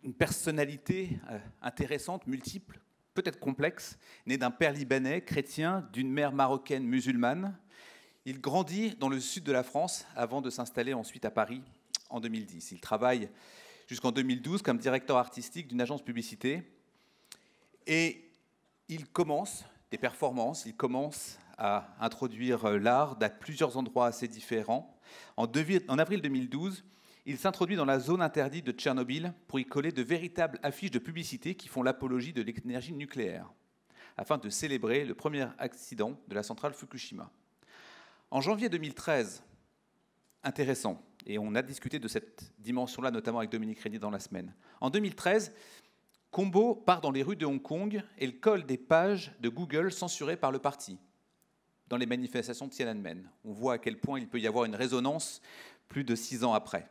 une personnalité intéressante, multiple, peut-être complexe, né d'un père libanais chrétien, d'une mère marocaine musulmane. Il grandit dans le sud de la France avant de s'installer ensuite à Paris en 2010. Il travaille jusqu'en 2012 comme directeur artistique d'une agence publicité. Et il commence des performances, il commence à introduire l'art à plusieurs endroits assez différents. En avril 2012, il s'introduit dans la zone interdite de Tchernobyl pour y coller de véritables affiches de publicité qui font l'apologie de l'énergie nucléaire, afin de célébrer le premier accident de la centrale Fukushima. En janvier 2013, intéressant, et on a discuté de cette dimension-là, notamment avec Dominique Régnier dans la semaine. En 2013, Combo part dans les rues de Hong Kong et il colle des pages de Google censurées par le parti dans les manifestations de Tiananmen. On voit à quel point il peut y avoir une résonance plus de 6 ans après.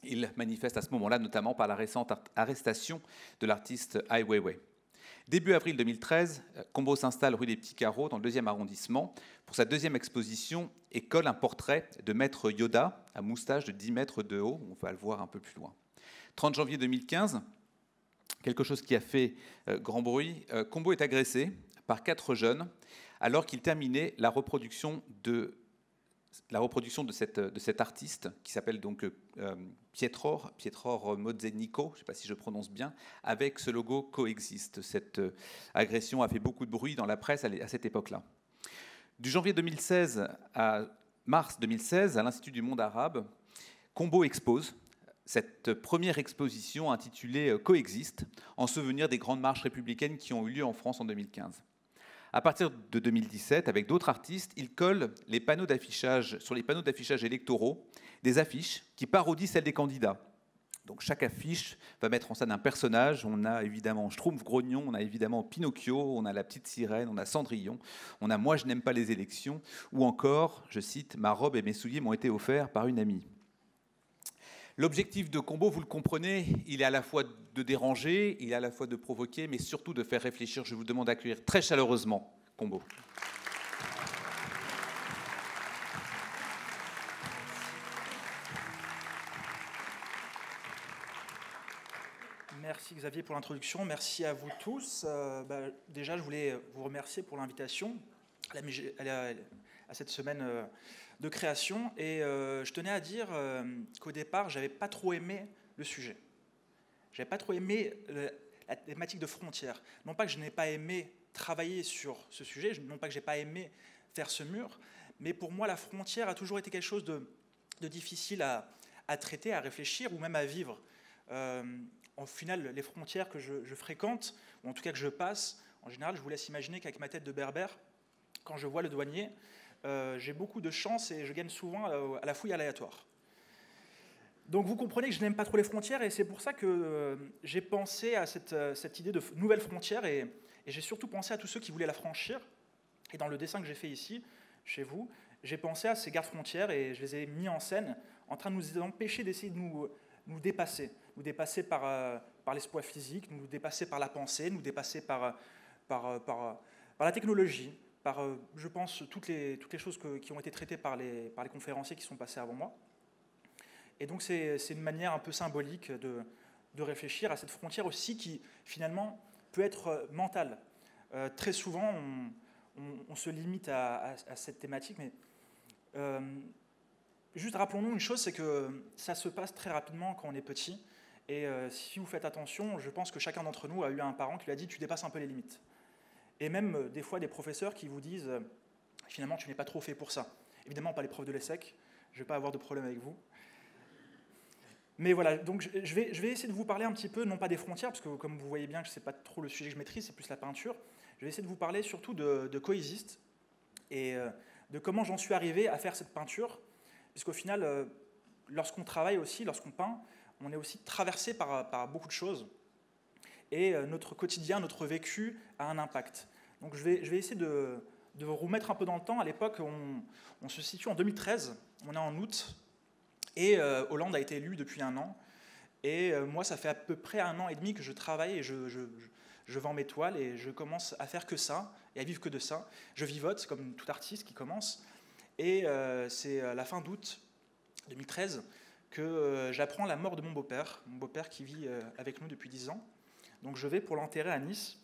Il manifeste à ce moment-là, notamment par la récente arrestation de l'artiste Ai Weiwei. Début avril 2013, Combo s'installe rue des Petits Carreaux, dans le 2e arrondissement, pour sa 2e exposition et colle un portrait de Maître Yoda à moustache de 10 mètres de haut. On va le voir un peu plus loin. 30 janvier 2015, quelque chose qui a fait grand bruit, Combo est agressé par 4 jeunes alors qu'il terminait la reproduction de cet artiste qui s'appelle donc Pietror Mozzenico, je ne sais pas si je prononce bien, avec ce logo Coexiste. Cette agression a fait beaucoup de bruit dans la presse à cette époque-là. Du janvier 2016 à mars 2016, à l'Institut du monde arabe, Combo expose cette première exposition intitulée Coexiste, en souvenir des grandes marches républicaines qui ont eu lieu en France en 2015. À partir de 2017, avec d'autres artistes, il colle sur les panneaux d'affichage électoraux des affiches qui parodient celles des candidats. Donc chaque affiche va mettre en scène un personnage. On a évidemment Schtroumpf-Grognon, on a évidemment Pinocchio, on a la petite sirène, on a Cendrillon, on a Moi je n'aime pas les élections, ou encore, je cite, Ma robe et mes souliers m'ont été offerts par une amie. L'objectif de Combo, vous le comprenez, il est à la fois de déranger, il est à la fois de provoquer, mais surtout de faire réfléchir. Je vous demande d'accueillir très chaleureusement Combo. Merci Xavier pour l'introduction, merci à vous tous. Déjà, je voulais vous remercier pour l'invitation à cette semaine de création. Et je tenais à dire qu'au départ, je n'avais pas trop aimé le sujet. Je n'avais pas trop aimé la thématique de frontières. Non pas que je n'ai pas aimé travailler sur ce sujet, non pas que je n'ai pas aimé faire ce mur, mais pour moi, la frontière a toujours été quelque chose de difficile à traiter, à réfléchir ou même à vivre. Au final, les frontières que je fréquente, ou en tout cas que je passe, en général, je vous laisse imaginer qu'avec ma tête de berbère, quand je vois le douanier, j'ai beaucoup de chance et je gagne souvent à la fouille aléatoire. Donc vous comprenez que je n'aime pas trop les frontières et c'est pour ça que j'ai pensé à cette idée de nouvelle frontière et j'ai surtout pensé à tous ceux qui voulaient la franchir. Et dans le dessin que j'ai fait ici, chez vous, j'ai pensé à ces gardes-frontières et je les ai mis en scène en train de nous empêcher d'essayer de nous dépasser par l'espoir physique, nous dépasser par la pensée, nous dépasser par la technologie, par, je pense, toutes les choses qui ont été traitées par les conférenciers qui sont passés avant moi. Et donc c'est une manière un peu symbolique de réfléchir à cette frontière aussi qui, finalement, peut être mentale. Très souvent, on se limite à cette thématique, mais juste rappelons-nous une chose, c'est que ça se passe très rapidement quand on est petit. Et si vous faites attention, je pense que chacun d'entre nous a eu un parent qui lui a dit « tu dépasses un peu les limites ». Et même des fois des professeurs qui vous disent « finalement, tu n'es pas trop fait pour ça ». Évidemment, pas les profs de l'ESSEC, je ne vais pas avoir de problème avec vous. Mais voilà, donc je vais essayer de vous parler un petit peu, non pas des frontières, parce que comme vous voyez bien que ce n'est pas trop le sujet que je maîtrise, c'est plus la peinture. Je vais essayer de vous parler surtout de Coexiste et de comment j'en suis arrivé à faire cette peinture, puisqu'au final, lorsqu'on travaille aussi, lorsqu'on peint, on est aussi traversé par beaucoup de choses. Et notre quotidien, notre vécu a un impact. Donc je vais essayer de vous remettre un peu dans le temps. À l'époque, on se situe en 2013, on est en août, et Hollande a été élu depuis 1 an. Et moi, ça fait à peu près 1 an et demi que je travaille et je vends mes toiles et je commence à faire que ça, et à vivre que de ça. Je vivote, comme tout artiste qui commence. Et c'est la fin d'août 2013 que j'apprends la mort de mon beau-père qui vit avec nous depuis 10 ans. Donc je vais pour l'enterrer à Nice.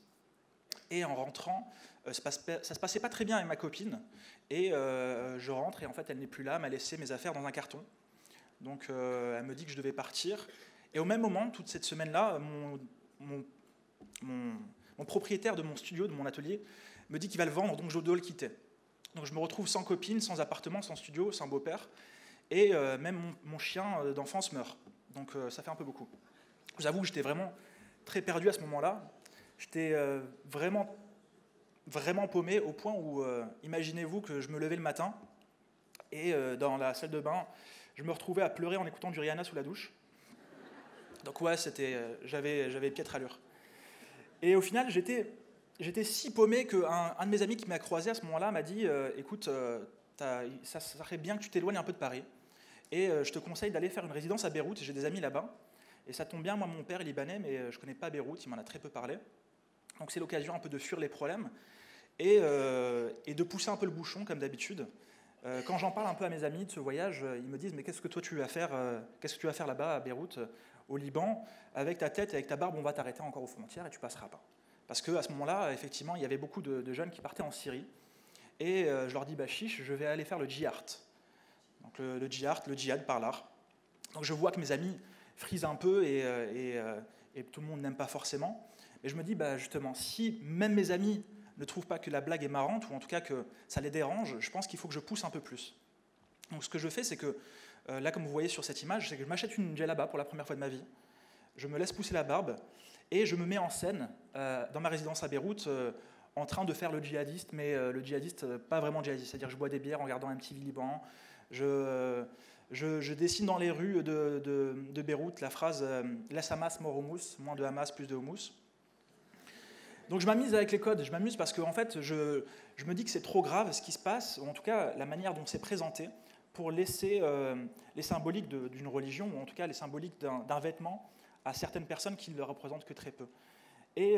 Et en rentrant, ça se passait pas très bien avec ma copine. Et je rentre et en fait elle n'est plus là, elle m'a laissé mes affaires dans un carton. Donc elle me dit que je devais partir. Et au même moment, toute cette semaine-là, mon propriétaire de mon studio, de mon atelier, me dit qu'il va le vendre, donc je dois le quitter. Donc je me retrouve sans copine, sans appartement, sans studio, sans beau-père. Et même mon chien d'enfance meurt. Donc ça fait un peu beaucoup. Je vous avoue que j'étais vraiment très perdu à ce moment-là. J'étais vraiment paumé au point où, imaginez-vous que je me levais le matin et dans la salle de bain, je me retrouvais à pleurer en écoutant du Rihanna sous la douche. Donc ouais, j'avais piètre allure. Et au final, j'étais si paumé qu'un de mes amis qui m'a croisé à ce moment-là m'a dit écoute, ça serait bien que tu t'éloignes un peu de Paris. Et je te conseille d'aller faire une résidence à Beyrouth, j'ai des amis là-bas. Et ça tombe bien, moi mon père est libanais, mais je ne connais pas Beyrouth, il m'en a très peu parlé. Donc c'est l'occasion un peu de fuir les problèmes et de pousser un peu le bouchon comme d'habitude. Quand j'en parle un peu à mes amis de ce voyage, ils me disent mais qu'est-ce que toi tu vas faire là-bas à Beyrouth, au Liban, avec ta tête et avec ta barbe, on va t'arrêter encore aux frontières et tu passeras pas. Parce qu'à ce moment-là, effectivement, il y avait beaucoup de jeunes qui partaient en Syrie. Et je leur dis, bah chiche, je vais aller faire le djihad. Donc le djihad par l'art. Donc je vois que mes amis frisent un peu et tout le monde n'aime pas forcément. Mais je me dis, bah justement, si même mes amis ne trouvent pas que la blague est marrante, ou en tout cas que ça les dérange, je pense qu'il faut que je pousse un peu plus. Donc ce que je fais, c'est que, là comme vous voyez sur cette image, c'est que je m'achète une djellaba pour la première fois de ma vie. Je me laisse pousser la barbe et je me mets en scène dans ma résidence à Beyrouth en train de faire le djihadiste, mais le djihadiste pas vraiment djihadiste, c'est-à-dire que je bois des bières en regardant MTV Liban, je dessine dans les rues de Beyrouth la phrase « Laisse Hamas, mort houmous », moins de Hamas, plus de houmous. Donc je m'amuse avec les codes, je m'amuse parce que en fait, je me dis que c'est trop grave ce qui se passe, ou en tout cas la manière dont c'est présenté, pour laisser les symboliques d'une religion, ou en tout cas les symboliques d'un vêtement, à certaines personnes qui ne le représentent que très peu. Et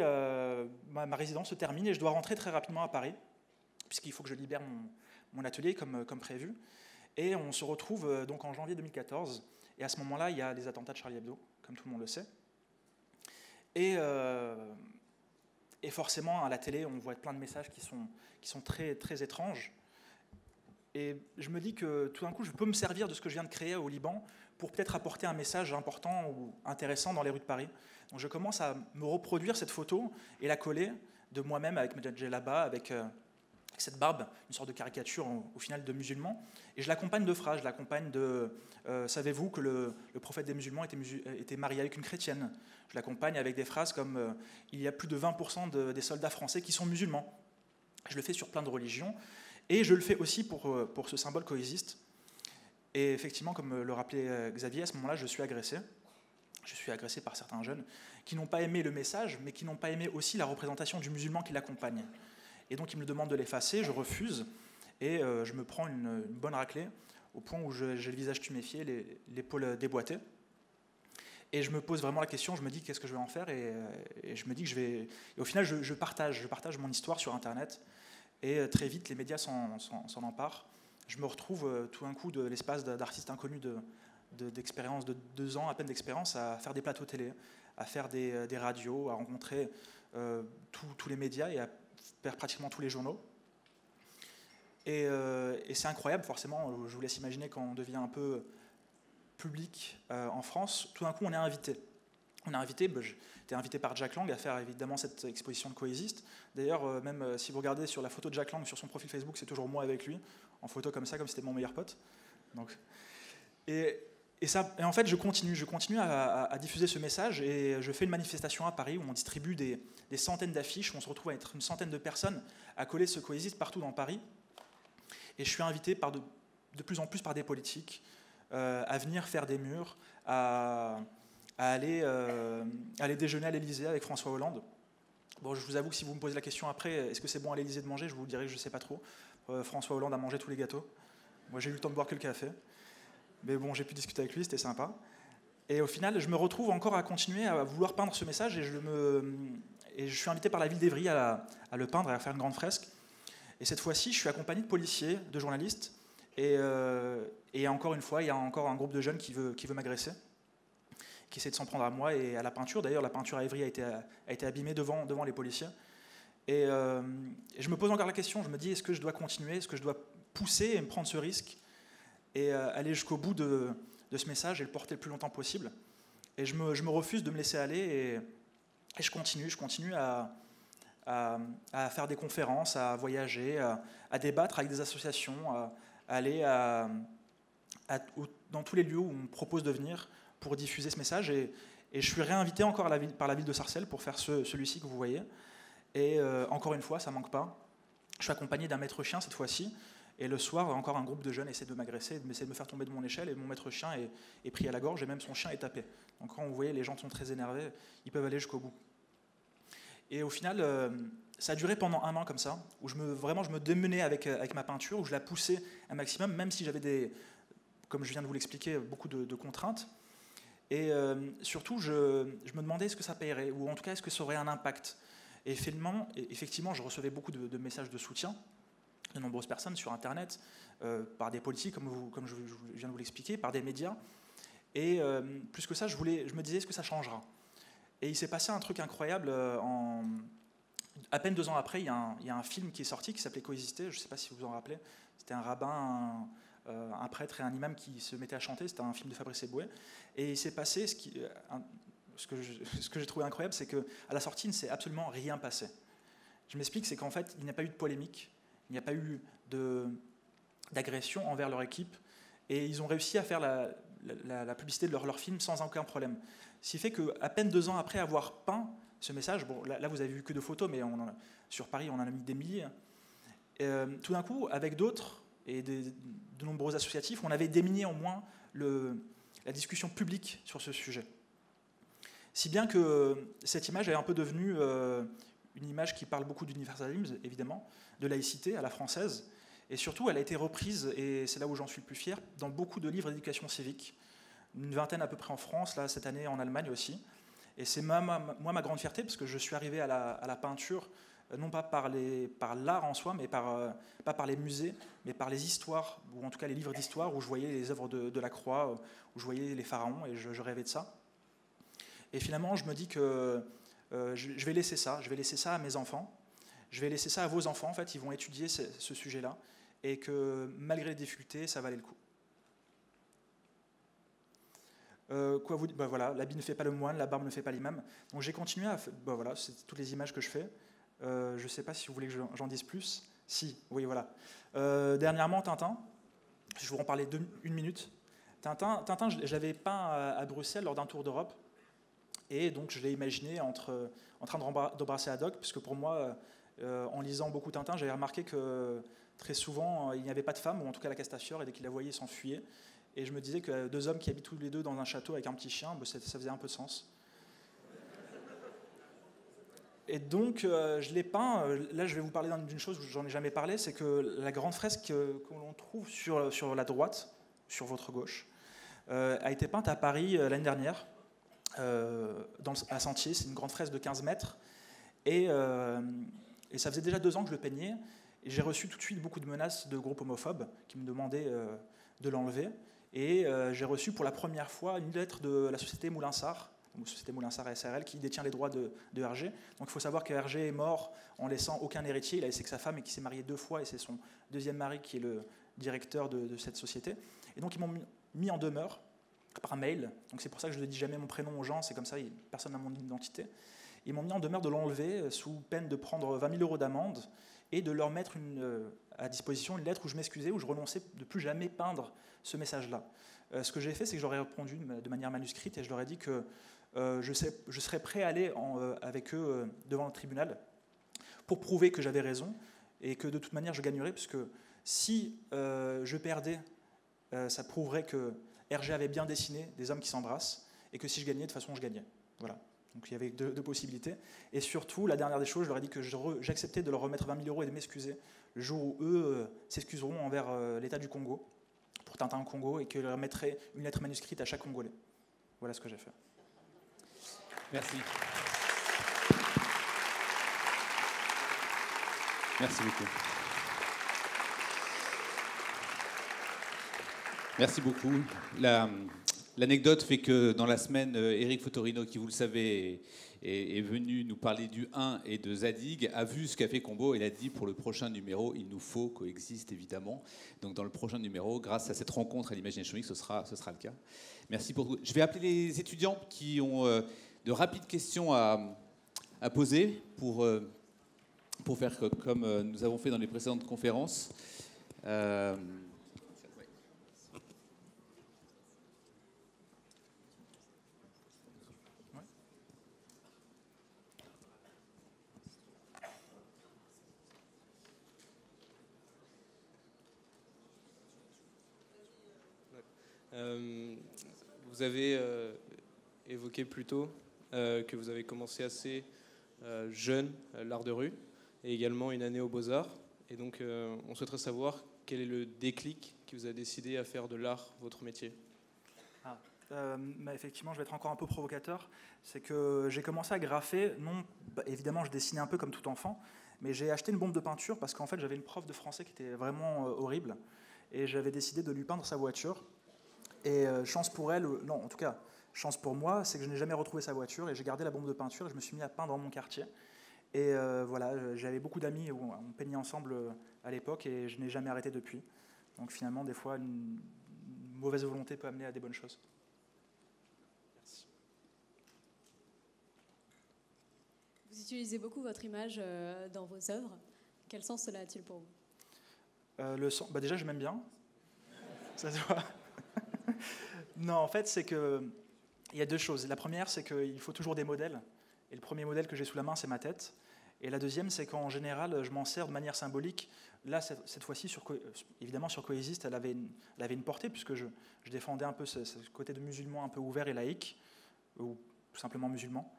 ma résidence se termine et je dois rentrer très rapidement à Paris, puisqu'il faut que je libère mon atelier comme prévu. Et on se retrouve donc en janvier 2014, et à ce moment-là, il y a les attentats de Charlie Hebdo, comme tout le monde le sait. Et forcément, à la télé, on voit plein de messages qui sont très, très étranges. Et je me dis que tout d'un coup, je peux me servir de ce que je viens de créer au Liban pour peut-être apporter un message important ou intéressant dans les rues de Paris. Donc je commence à me reproduire cette photo et la coller de moi-même avec ma djellaba, avec cette barbe, une sorte de caricature au final de musulman. Et je l'accompagne de phrases, je l'accompagne de savez-vous que le prophète des musulmans était marié avec une chrétienne. Je l'accompagne avec des phrases comme il y a plus de 20% des soldats français qui sont musulmans. Je le fais sur plein de religions. Et je le fais aussi pour ce symbole cohésiste. Et effectivement, comme le rappelait Xavier, à ce moment-là, je suis agressé. Je suis agressé par certains jeunes qui n'ont pas aimé le message, mais qui n'ont pas aimé aussi la représentation du musulman qui l'accompagne. Et donc, ils me demandent de l'effacer, je refuse, et je me prends une bonne raclée, au point où j'ai le visage tuméfié, l'épaule déboîtée. Et je me pose vraiment la question, je me dis qu'est-ce que je vais en faire, et je me dis que je vais... Et au final, je partage mon histoire sur Internet, et très vite, les médias s'en emparent. Je me retrouve tout d'un coup de l'espace d'artiste inconnu d'expérience de 2 ans, à peine d'expérience, à faire des plateaux télé, à faire des radios, à rencontrer tous les médias et à faire pratiquement tous les journaux. Et c'est incroyable, forcément, je vous laisse imaginer quand on devient un peu public en France, tout d'un coup on est invité. J'étais invité par Jack Lang à faire évidemment cette exposition de cohésiste. D'ailleurs, même si vous regardez sur la photo de Jack Lang sur son profil Facebook, c'est toujours moi avec lui, en photo comme ça, comme c'était mon meilleur pote. Donc, et en fait, je continue à diffuser ce message, et je fais une manifestation à Paris où on distribue des centaines d'affiches, où on se retrouve à être une centaine de personnes à coller ce cohésiste partout dans Paris. Et je suis invité de plus en plus par des politiques à venir faire des murs, à aller déjeuner à l'Élysée avec François Hollande. Bon, je vous avoue que si vous me posez la question après, est-ce que c'est bon à l'Élysée de manger, je vous dirai que je ne sais pas trop. François Hollande a mangé tous les gâteaux. Moi, j'ai eu le temps de boire que le café. Mais bon, j'ai pu discuter avec lui, c'était sympa. Et au final, je me retrouve encore à continuer à vouloir peindre ce message, et je suis invité par la ville d'Évry à le peindre et à faire une grande fresque. Et cette fois-ci, je suis accompagné de policiers, de journalistes, Et encore une fois, il y a encore un groupe de jeunes qui veut m'agresser, qui essaie de s'en prendre à moi et à la peinture. D'ailleurs, la peinture à Évry a été abîmée devant les policiers. Et je me pose encore la question, je me dis, est-ce que je dois continuer, est-ce que je dois pousser et me prendre ce risque et aller jusqu'au bout de ce message et le porter le plus longtemps possible. Et je me refuse de me laisser aller et je continue à faire des conférences, à voyager, à débattre avec des associations, à aller dans tous les lieux où on me propose de venir pour diffuser ce message. Et je suis réinvité encore par la ville de Sarcelles pour faire celui-ci que vous voyez. Et encore une fois, ça ne manque pas. Je suis accompagné d'un maître chien cette fois-ci. Et le soir, encore un groupe de jeunes essaie de m'agresser, essaie de me faire tomber de mon échelle. Et mon maître chien est pris à la gorge et même son chien est tapé. Donc quand vous voyez, les gens sont très énervés, ils peuvent aller jusqu'au bout. Et au final, ça a duré pendant 1 an comme ça, où je me démenais avec ma peinture, où je la poussais un maximum, même si j'avais comme je viens de vous l'expliquer, beaucoup de contraintes. Et surtout, je me demandais est-ce que ça paierait, ou en tout cas est-ce que ça aurait un impact. Et effectivement, je recevais beaucoup de messages de soutien de nombreuses personnes sur Internet, par des politiques, comme je viens de vous l'expliquer, par des médias. Et plus que ça, je me disais, est-ce que ça changera ? Et il s'est passé un truc incroyable. À peine 2 ans après, il y a un film qui est sorti qui s'appelait Coexister, je ne sais pas si vous vous en rappelez. C'était un rabbin, un prêtre et un imam qui se mettaient à chanter. C'était un film de Fabrice Eboué. Et il s'est passé ce que j'ai trouvé incroyable, c'est qu'à la sortie, il ne s'est absolument rien passé. Je m'explique, c'est qu'en fait, il n'y a pas eu de polémique, il n'y a pas eu d'agression envers leur équipe, et ils ont réussi à faire la publicité de leur film sans aucun problème. Ce qui fait qu'à peine 2 ans après avoir peint ce message, bon, là vous avez vu que de photos, mais sur Paris, on en a mis des milliers. Tout d'un coup, avec d'autres et de nombreux associatifs, on avait déminié au moins la discussion publique sur ce sujet. Si bien que cette image est un peu devenue une image qui parle beaucoup d'universalisme, évidemment, de laïcité à la française, et surtout elle a été reprise, et c'est là où j'en suis le plus fier, dans beaucoup de livres d'éducation civique, une 20aine à peu près en France, là cette année en Allemagne aussi. Et c'est moi ma grande fierté, parce que je suis arrivé à la peinture, non pas par l'art en soi, mais pas par les musées, mais par les histoires, ou en tout cas les livres d'histoire, où je voyais les œuvres de la Croix, où je voyais les pharaons, et je rêvais de ça. Et finalement, je me dis que je vais laisser ça à mes enfants, je vais laisser ça à vos enfants, en fait, ils vont étudier ce sujet-là, et que malgré les difficultés, ça valait le coup. Voilà, l'habit ne fait pas le moine, la barbe ne fait pas l'imam. Donc j'ai continué à faire, voilà, c'est toutes les images que je fais. Je ne sais pas si vous voulez que j'en dise plus. Si, oui, voilà. Dernièrement, Tintin, je vous en parlais 1 minute. Tintin, je l'avais peint à Bruxelles lors d'un tour d'Europe. Et donc je l'ai imaginé en train d'embrasser Haddock, parce que pour moi, en lisant beaucoup Tintin, j'avais remarqué que très souvent, il n'y avait pas de femme, ou en tout cas la Castafiore, et dès qu'il la voyait, il s'enfuyait. Et je me disais que 2 hommes qui habitent tous les 2 dans un château avec un petit chien, ça faisait un peu sens. Et donc, je l'ai peint. Là, je vais vous parler d'une chose où j'en ai jamais parlé, c'est que la grande fresque que l'on trouve sur la droite, sur votre gauche, a été peinte à Paris l'année dernière, à Sentier. C'est une grande fresque de 15 mètres. Et ça faisait déjà 2 ans que je le peignais. Et j'ai reçu tout de suite beaucoup de menaces de groupes homophobes qui me demandaient de l'enlever. Et j'ai reçu pour la première fois une lettre de la société Moulinsart, société Moulinsart SARL, qui détient les droits de Hergé. Donc il faut savoir que Hergé est mort en laissant aucun héritier. Il a laissé que sa femme, et qui s'est marié 2 fois, et c'est son 2e mari qui est le directeur de cette société. Et donc ils m'ont mis en demeure par mail. Donc c'est pour ça que je ne dis jamais mon prénom aux gens, c'est comme ça, personne n'a mon identité. Ils m'ont mis en demeure de l'enlever sous peine de prendre 20 000 € d'amende et de leur mettre à disposition une lettre où je m'excusais, où je renonçais de plus jamais peindre ce message-là. Ce que j'ai fait, c'est que je leur ai répondu de manière manuscrite, et je leur ai dit que je serais prêt à aller avec eux devant le tribunal pour prouver que j'avais raison, et que de toute manière je gagnerais, puisque si je perdais, ça prouverait que Hergé avait bien dessiné des hommes qui s'embrassent, et que si je gagnais, de toute façon je gagnais. Voilà. Donc il y avait 2 possibilités. Et surtout, la dernière des choses, je leur ai dit que j'acceptais de leur remettre 20 000 € et de m'excuser le jour où eux s'excuseront envers l'État du Congo, pour Tintin au Congo, et que je leur remettrai une lettre manuscrite à chaque Congolais. Voilà ce que j'ai fait. Merci. Merci beaucoup. Merci beaucoup. L'anecdote fait que dans la semaine, Eric Fotorino, qui vous le savez, est venu nous parler du 1 et de Zadig, a vu ce qu'a fait Combo et l'a dit pour le prochain numéro, il nous faut coexiste évidemment. Donc dans le prochain numéro, grâce à cette rencontre à l'Imagination Week, ce sera le cas. Merci pour tout. Je vais appeler les étudiants qui ont de rapides questions à poser pour faire comme nous avons fait dans les précédentes conférences. Vous avez évoqué plus tôt que vous avez commencé assez jeune l'art de rue et également une année aux Beaux-Arts. Et donc, on souhaiterait savoir quel est le déclic qui vous a décidé à faire de l'art votre métier. Effectivement, je vais être encore un peu provocateur. C'est que j'ai commencé à graffer. Non, évidemment, je dessinais un peu comme tout enfant, mais j'ai acheté une bombe de peinture parce qu'en fait, j'avais une prof de français qui était vraiment horrible. Et j'avais décidé de lui peindre sa voiture. Et chance pour elle, non, en tout cas, chance pour moi, c'est que je n'ai jamais retrouvé sa voiture et j'ai gardé la bombe de peinture et je me suis mis à peindre dans mon quartier. Et voilà, j'avais beaucoup d'amis où on peignait ensemble à l'époque et je n'ai jamais arrêté depuis. Donc finalement, des fois, une mauvaise volonté peut amener à des bonnes choses. Merci. Vous utilisez beaucoup votre image dans vos œuvres. Quel sens cela a-t-il pour vous? Le sens, déjà, je m'aime bien. Ça se voit. Non, en fait, c'est qu'il y a deux choses. La première, c'est qu'il faut toujours des modèles. Et le premier modèle que j'ai sous la main, c'est ma tête. Et la deuxième, c'est qu'en général, je m'en sers de manière symbolique. Là, cette fois-ci, évidemment, sur Coexiste, elle avait une portée, puisque je défendais un peu ce côté de musulman un peu ouvert et laïque, ou tout simplement musulman.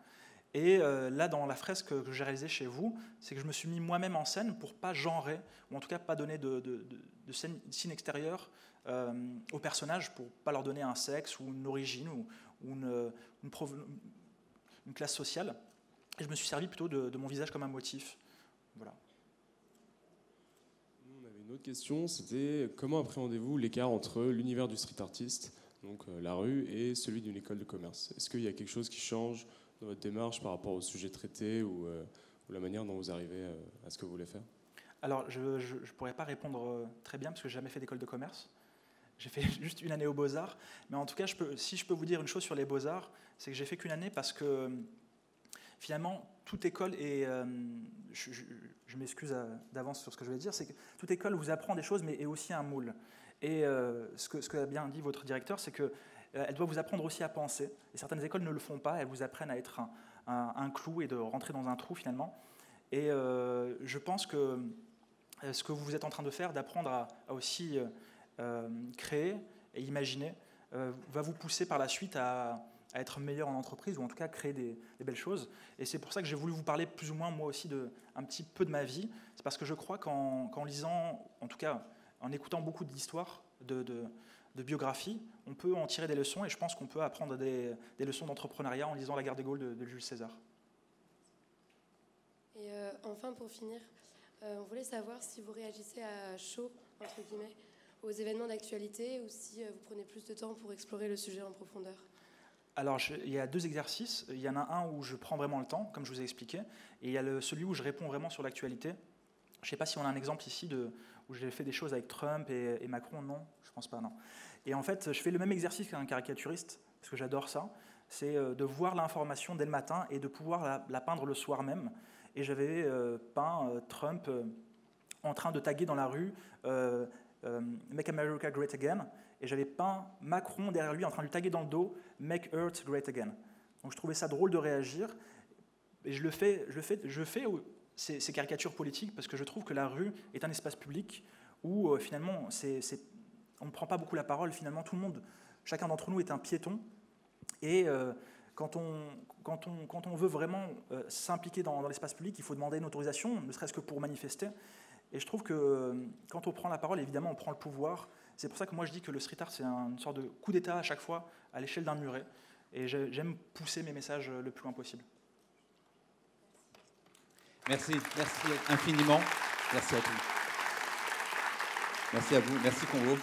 Et là, dans la fresque que j'ai réalisée chez vous, c'est que je me suis mis moi-même en scène pour pas genrer, ou en tout cas pas donner de signe extérieur aux personnages, pour pas leur donner un sexe ou une origine ou une classe sociale. Et je me suis servi plutôt de mon visage comme un motif. Voilà. On avait une autre question, c'était comment appréhendez-vous l'écart entre l'univers du street artist, donc la rue, et celui d'une école de commerce? Est-ce qu'il y a quelque chose qui change dans votre démarche par rapport au sujet traité ou la manière dont vous arrivez à ce que vous voulez faire? Alors, je ne pourrais pas répondre très bien parce que je n'ai jamais fait d'école de commerce. J'ai fait juste une année aux Beaux-Arts. Mais en tout cas, si je peux vous dire une chose sur les Beaux-Arts, c'est que j'ai fait qu'une année parce que finalement, toute école, et je m'excuse d'avance sur ce que je vais dire, c'est que toute école vous apprend des choses, mais est aussi un moule. Et ce que a bien dit votre directeur, c'est qu'elle doit vous apprendre aussi à penser. Et certaines écoles ne le font pas, elles vous apprennent à être un clou et de rentrer dans un trou finalement. Et je pense que ce que vous êtes en train de faire, d'apprendre à aussi créer et imaginer, va vous pousser par la suite à être meilleur en entreprise, ou en tout cas créer des belles choses. Et c'est pour ça que j'ai voulu vous parler plus ou moins, moi aussi, un petit peu de ma vie. C'est parce que je crois qu'en lisant, en tout cas en écoutant beaucoup d'histoires, de biographies, on peut en tirer des leçons, et je pense qu'on peut apprendre des leçons d'entrepreneuriat en lisant La guerre de Gaulle de Jules César. Et enfin, pour finir, on voulait savoir si vous réagissez à chaud, entre guillemets, aux événements d'actualité, ou si vous prenez plus de temps pour explorer le sujet en profondeur. Alors, il y a deux exercices. Il y en a un où je prends vraiment le temps, comme je vous ai expliqué, et il y a celui où je réponds vraiment sur l'actualité. Je ne sais pas si on a un exemple ici où j'ai fait des choses avec Trump et Macron. Non, je ne pense pas, non. Et en fait, je fais le même exercice qu'un caricaturiste, parce que j'adore ça. C'est de voir l'information dès le matin et de pouvoir la peindre le soir même. Et j'avais peint Trump en train de taguer dans la rue Make America Great Again, et j'avais peint Macron derrière lui en train de lui taguer dans le dos Make Earth Great Again. Donc je trouvais ça drôle de réagir, et je fais ces caricatures politiques parce que je trouve que la rue est un espace public où finalement on ne prend pas beaucoup la parole. Finalement, tout le monde, chacun d'entre nous est un piéton, et quand on veut vraiment s'impliquer dans l'espace public, il faut demander une autorisation, ne serait-ce que pour manifester. Et je trouve que quand on prend la parole, évidemment, on prend le pouvoir. C'est pour ça que moi je dis que le street art, c'est une sorte de coup d'État à chaque fois, à l'échelle d'un muret. Et j'aime pousser mes messages le plus loin possible. Merci infiniment. Merci à tous. Merci à vous. Merci Combo.